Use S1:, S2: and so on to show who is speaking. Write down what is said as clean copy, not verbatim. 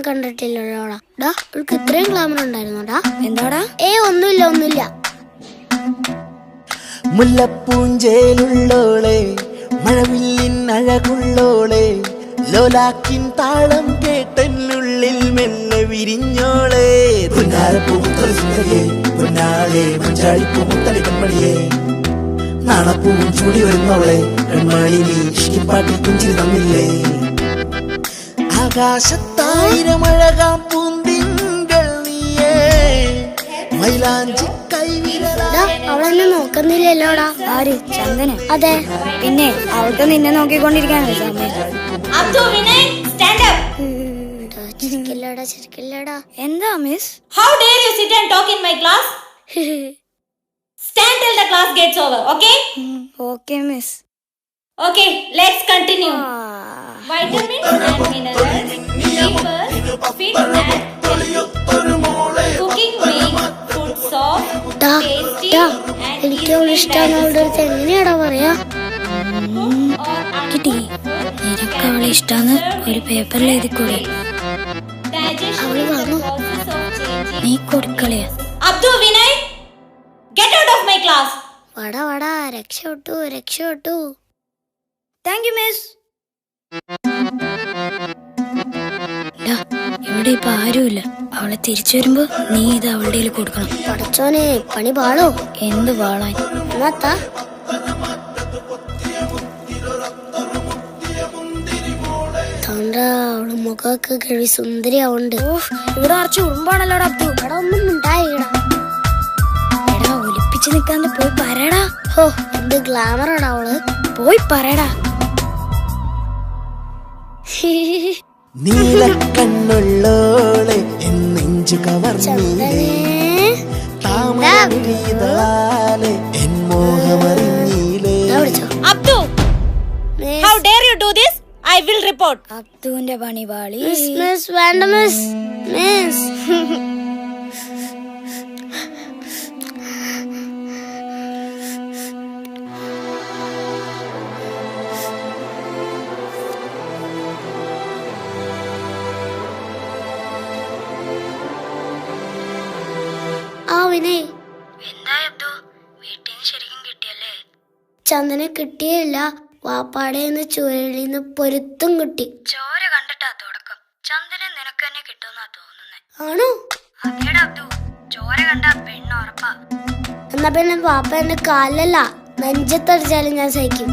S1: കണ്ടിട്ടില്ലല്ലോടാ. അവൾക്ക് ഇത്രയും ഗ്ലാമർ ഉണ്ടായിരുന്നോടാ?
S2: എന്താടാ?
S1: ഒന്നുമില്ല.
S3: മുല്ലപ്പൂഞ്ചേലുള്ളോളെ, മഴവില്ലിൻ അഴകുള്ളോളെ, ലോലാക്കിൻ താളം കേട്ടെന്നുള്ളിൽ മെല്ലെ വിരിഞ്ഞോളെ. പുന്നാരപ്പൂമുത്തളി സുന്ദരിയെ, പൊന്നാളെ മഞ്ചാടിപ്പൂമുത്തളി കൺമണിയെ, നാണപ്പൂവും ചൂടി വരുന്നവളെ, കൺമണി നീ ഇഷ്ടിപ്പാട്ടിൽ പുഞ്ചിരി തന്നില്ലേ. ആകാശത്തായിരം അഴകാം പൂന്തിങ്കൾ നീയേ, മൈലാഞ്ചി
S1: അവളെന്നെ നോക്കുന്നില്ലല്ലോടാ.
S2: ആര്? ചന്ദന?
S1: അതെ.
S2: പിന്നെ അവൾക്ക് നിന്നെ നോക്കിക്കൊണ്ടിരിക്കാനോ സമയം?
S1: ചിരിക്കില്ലടാ.
S2: എന്താ miss?
S4: How dare you sit and talk in my class? Stand till the class gets over, okay?
S2: Okay, miss.
S4: Okay, let's continue. Vitamins and minerals, keepers, fit and cooking makes food soft, tasty and
S1: എനിക്ക് അവളെ ഇഷ്ടമാണ്. അവളുടെ അടുത്ത് എങ്ങനെയാടാ പറയാ?
S2: കിട്ടി. നിനക്ക് അവളെ ഇഷ്ടാന്ന് ഒരു പേപ്പറിൽ എഴുതിക്കൂടെ?
S1: അവള് വന്നു.
S2: നീ കൊടുക്കളയാ.
S4: Abdu, Vinay, get out of my class.
S1: വടാ രക്ഷപ്പെട്ടു.
S2: Thank you miss. ഇവിടെ ഇപ്പൊ ആരുമില്ല. അവളെ തിരിച്ചു വരുമ്പോ നീ ഇത് അവളുടെ കൊടുക്കണം.
S1: പടച്ചോനെ, പണി പാളോ?
S2: എന്ത് വാളാൻ?
S1: എന്നാത്താ അവള് മുഖമൊക്കെ കഴി സുന്ദരിയാവുണ്ട്.
S2: ഇവിടെ അറച്ച് ഉറുമ്പാണല്ലോടാ അബ്ദു.
S1: ഇവിടെ ഒന്നും ഉണ്ടായിടാ.
S2: എടാ ഒലിപ്പിച്ച് നിക്കാണ്ട് പോയി പറയടാ.
S1: ഹോ, എന്ത് ഗ്ലാമറാടാ അവള്.
S2: പോയി പറയടാ.
S3: നീലക്കണ്ണുള്ളോളെ എന്നെഞ്ചു കവർന്നില്ലേ, താമരവിരിതളാലെ എൻ മോഹമറിഞ്ഞില്ലേ.
S4: Abdu, how dare you do this? I will report.
S2: അബ്ദുവിന്റെ പണി പാളി.
S1: മിസ് വേണ്ട മിസ്. വിനയ്, ചന്ദനെ കിട്ടിയില്ല. വാപ്പാടേന്ന് ചുഴലിന്ന് പൊരുത്തും കിട്ടി.
S2: ചോര കണ്ടിട്ടാ തുടക്കം. ചന്ദനം നിനക്ക് തന്നെ കിട്ടുമെന്നാ തോന്നുന്നേ.
S1: ആണോ?
S2: അതേടാ അബ്ദു, ചോര കണ്ടാ പെണ്ണ് ഉറപ്പാ.
S1: എന്നാ പിന്നെ വാപ്പ എന്റെ കാലല്ല നെഞ്ചത്തടിച്ചാലും ഞാൻ സഹിക്കും.